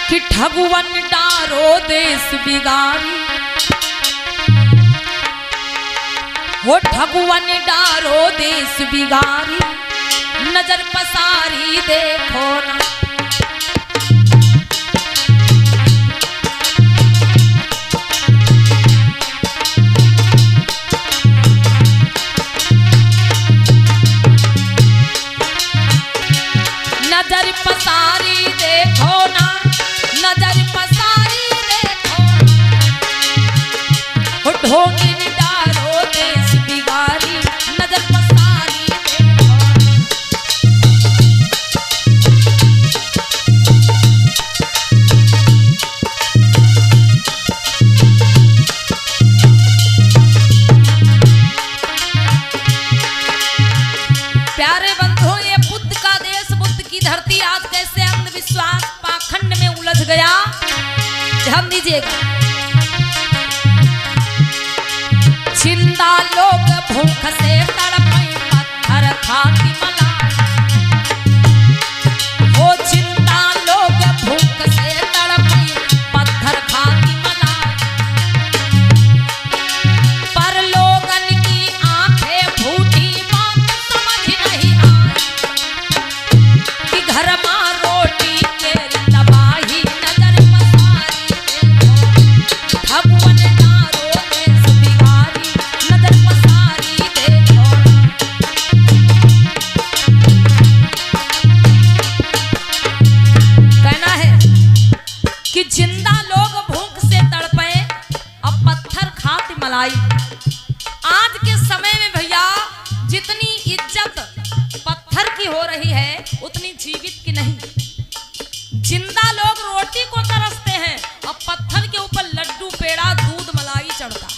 कि ठगुवन डारो देश बिगारी, हो ठगुवन डारो देश बिगारी, नजर पसारी देखो ना। नजर पसारी देखो ना, नजर पसारी देखो ना, ढोंगी डारो देश बिगारी, नजर पसारी देखो। प्यारे बंधुओं, ये बुद्ध का देश, बुद्ध की धरती आज कैसे अंधविश्वास पाखंड में उलझ गया, ध्यान दीजिएगा। जिंदा लोग भूख से तड़पे, पत्थर खाती मलाई, वो जिंदा लोग भूख से तड़पे, पत्थर खाती मलाई, पर लोगन की आंखें फूटी, बात समझ नहीं आई कि घर में रोटी के तबाही, नजर पसारी देखो, भगवन डारो देश बिगारी, नजर पसारी देखो। कहना है कि जिंदा लोग भूख से तड़पे, अब पत्थर खाती मलाई। आज के समय में भैया जितनी इज्जत पत्थर की हो रही है उतनी जीवित की नहीं। जिंदा लोग रोटी को तरसते हैं, अब पत्थर के ऊपर लड्डू पेड़ा दूध मलाई चढ़ता है।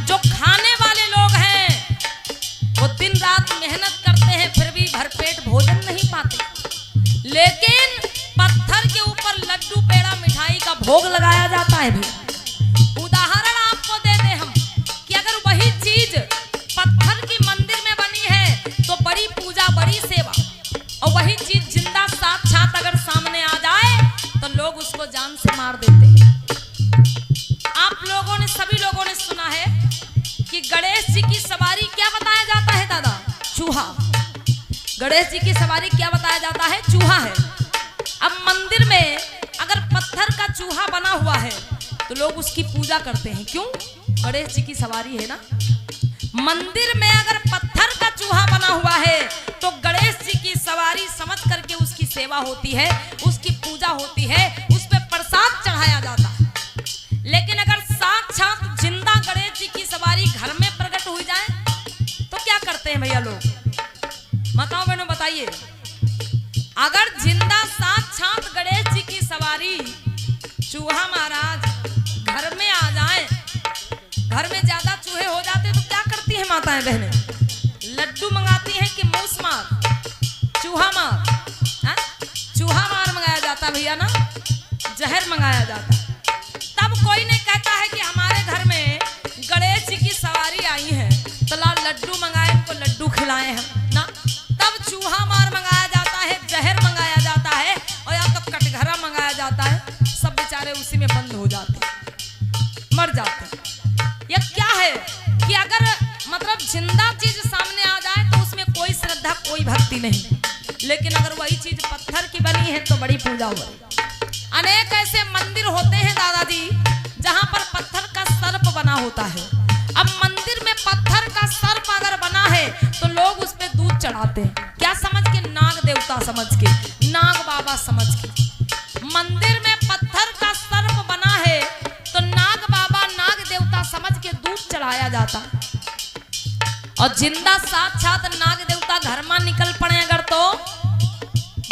जो खाने वाले लोग हैं वो दिन रात मेहनत करते हैं, फिर भी भरपेट भोजन नहीं पाते, लेकिन पत्थर के ऊपर लड्डू पेड़ा मिठाई का भोग लगाया जाता है। भैया उदाहरण आपको दे दें हम कि अगर वही चीज पत्थर की मंदिर में बनी है तो बड़ी पूजा बड़ी सेवा, और वही चीज जिंदा साक्षात अगर सामने आ जाए तो लोग उसको जान से मार देते हैं। आप लोगों ने, सभी लोगों ने सुना है कि गणेश जी की सवारी क्या बताया जाता है दादा? चूहा। गणेश जी की सवारी क्या बताया जाता है? चूहा है। अब मंदिर में अगर पत्थर का चूहा बना हुआ है तो लोग उसकी पूजा करते हैं। क्यों? गणेश जी की सवारी है ना। मंदिर में अगर पत्थर का चूहा बना हुआ है तो गणेश जी की सवारी समझ करके उसकी सेवा होती है, उसकी पूजा होती है, उस पे प्रसाद चढ़ाया जाता है। लेकिन अगर साक्षात जिंदा गणेश जी की सवारी घर में प्रकट हो जाए तो क्या करते हैं भैया लोग? माताओं बहनों बताइए। अगर जिंदा साक्षात गणेश जी की सवारी चूहा महाराज घर में आ जाए, घर में ज्यादा चूहे हो जाते तो क्या करती है माताएं बहनें? लड्डू मंगाती हैं कि मूस मार, चूहा मार, चूहा मार मंगाया जाता भैया ना, जहर मंगाया जाता। तब कोई नहीं कहता है कि हमारे घर में गणेश जी की सवारी आई है तो ला लड्डू मंगाए, उनको लड्डू खिलाए हम ना। तब चूहा मार मंगाया जाता है, जहर मंगाया जाता है, और या तो कटघरा मंगाया जाता है। सब बेचारे उसी में बंद हो जाते, मर जाते। यह क्या है कि अगर मतलब जिंदा चीज सामने आ जाए तो उसमें कोई श्रद्धा, कोई भक्ति नहीं, लेकिन अगर वही चीज पत्थर की बनी है तो बड़ी पूजा हो रही। अनेक ऐसे मंदिर होते हैं दादाजी जहां पर पत्थर का सर्प बना होता है। अब मंदिर में पत्थर का सर्प अगर बना है तो लोग उस पे दूध चढ़ाते हैं। क्या समझ के? नाग देवता समझ के, नाग बाबा समझ के। मंदिर में पत्थर का सर्प बना है तो नाग बाबा, नाग देवता समझ के दूध चढ़ाया जाता। और जिंदा साक्षात नाग देवता घर में निकल पड़े अगर तो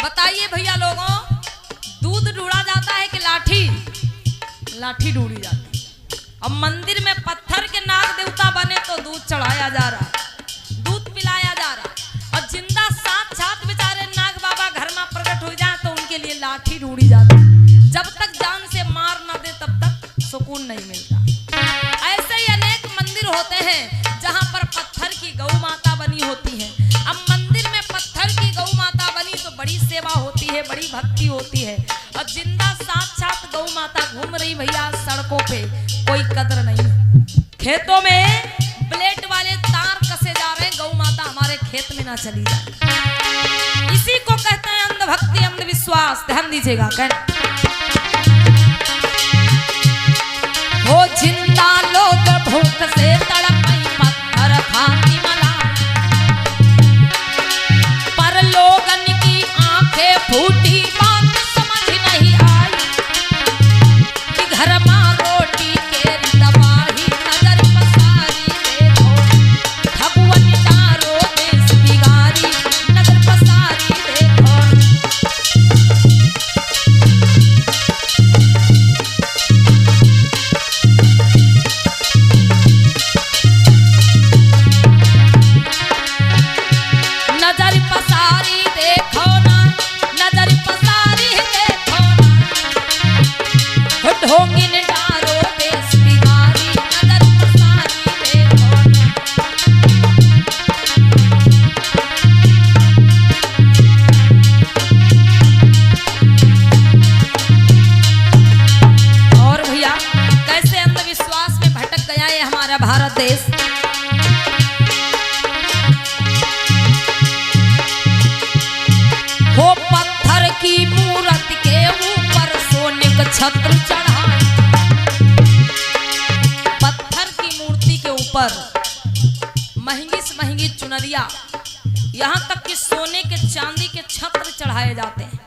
बताइए भैया लोगों, दूध ढूंढा जाता है कि लाठी? लाठी ढूंढी जाती है। अब मंदिर में पत्थर के नाग देवता बने तो दूध चढ़ाया जा रहा है, दूध पिलाया जा रहा है। और जिंदा साक्षात बेचारे नाग बाबा घर में प्रकट हो जाए तो उनके लिए लाठी ढूंढी जाती है। जब तक जान से मार ना दे तब तक सुकून नहीं मिलता। ऐसे ही अनेक मंदिर होते हैं जहां पर पत्थर की गौ माता बनी होती है। अब मंदिर में पत्थर की गौ माता बनी तो बड़ी सेवा होती है, बड़ी भक्ति होती है। ही भैया सड़कों पे कोई कदर नहीं है। खेतों में ब्लेड वाले तार कसे जा रहे हैं, गौ माता हमारे खेत में ना चली जाए। इसी को कहते हैं अंधभक्ति, अंधविश्वास। ध्यान दीजिएगा। वो जिंदा लोग भूख से तड़पई पत्थर खाती मलाई, पर लोगन की आंखें फूटी बात समझ नहीं आई कि घर मां रोटी के दबाही नजर पसारी देखो, भगवन डारो देश बिगारी नजर पसारी देखो। नजर पसारी देखो ना, नजर पसारी देखो ना, ढोंगिन डारो देश बिगारी नजर पसारी देखो ना। और भैया कैसे अंधविश्वास में भटक गया ये हमारा भारत देश। वो पत्थर की मूरत के ऊपर सोने का छत्र चढ़ाए, पत्थर की मूर्ति के ऊपर महंगी से महंगी चुनरिया, यहाँ तक कि सोने के चांदी के छत्र चढ़ाए जाते हैं।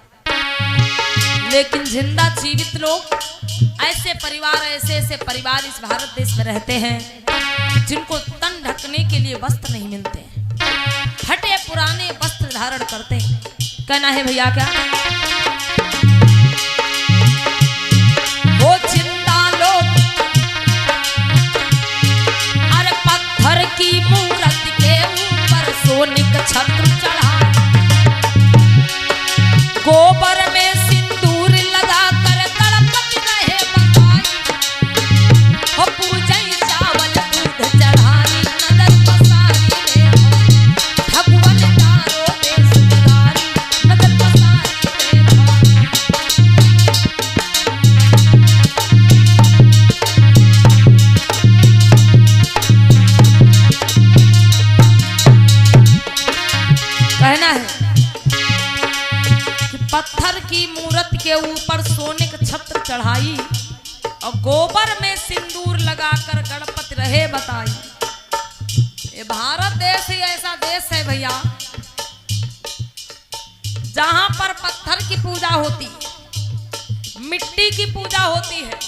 लेकिन जिंदा जीवित लोग ऐसे परिवार, ऐसे परिवार इस भारत देश में रहते हैं जिनको तन ढकने के लिए वस्त्र नहीं मिलते, फटे पुराने वस्त्र धारण करते हैं। कहना है भैया क्या, वो जिंदा लोग अरे पत्थर की मूरत के ऊपर सोने का छत्र चढ़ाए, गोबर में सिंदूर लगा कर तड़पत रहे बताई, हो पूजई चावल दूध चढ़ाई नजर पसारी देखो, भगवन डारो देश बिगारी नजर पसारी देखो। कहना है कि पत्थर की मूरत के ऊपर सोने का छत्र चढ़ाई और गोबर में सिंदूर लगाकर गणपति रहे बताई। ये भारत देश ही ऐसा देश है भैया जहां पर पत्थर की पूजा होती है, मिट्टी की पूजा होती है,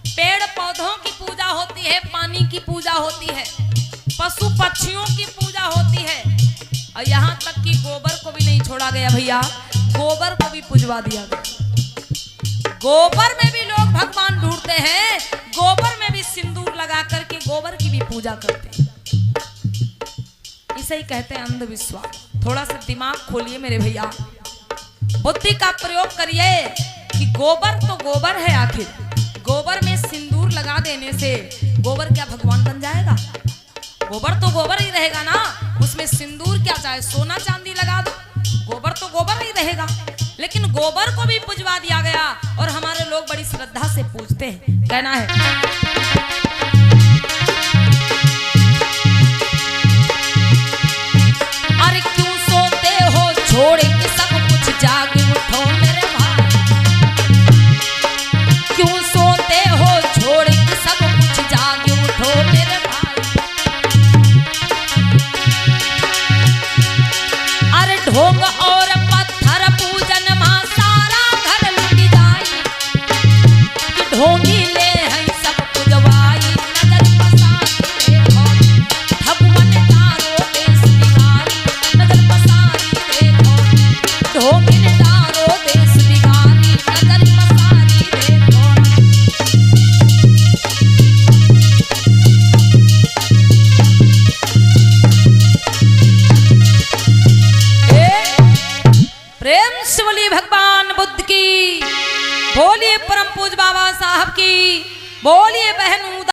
पेड़ पौधों की पूजा होती है, पानी की पूजा होती है, पशु पक्षियों की पूजा होती है, और यहाँ तक कि गोबर को भी नहीं छोड़ा गया भैया, गोबर को भी पुजवा दिया गया। गोबर में भी लोग भगवान ढूंढते हैं, गोबर में भी सिंदूर लगा करके गोबर की भी पूजा करते हैं। इसे ही कहते हैं अंधविश्वास। थोड़ा सा दिमाग खोलिए मेरे भैया, बुद्धि का प्रयोग करिए कि गोबर तो गोबर है, आखिर गोबर में सिंदूर लगा देने से गोबर क्या भगवान बन जाएगा? गोबर तो गोबर ही रहेगा ना, उसमें सिंदूर क्या, चाहे सोना चांदी लगा दो, गोबर तो गोबर ही रहेगा। लेकिन गोबर को भी पुजवा दिया गया और हमारे लोग बड़ी श्रद्धा से पूजते हैं। कहना है अरे क्यों सोते हो छोड़ के सब कुछ जाग उठो मेरे भाई, क्यों सोते हो छोड़ के सब कुछ जाग उठो मेरे भाई। अरे ढोंग और पत्थर पूजन मां सारा घर लुट जाई, कि ढोंगी ले है सब पुजवाई नजर पसारी देखो, भगवन डारो देश बिगारी नजर पसारी देखो, ढोंगी डारो देश बिगारी नजर पसारी देखो। प्रेम से बोलिए भगवान बुद्ध की, बोलिए परम पूज बाबा साहब की, बोलिए बहन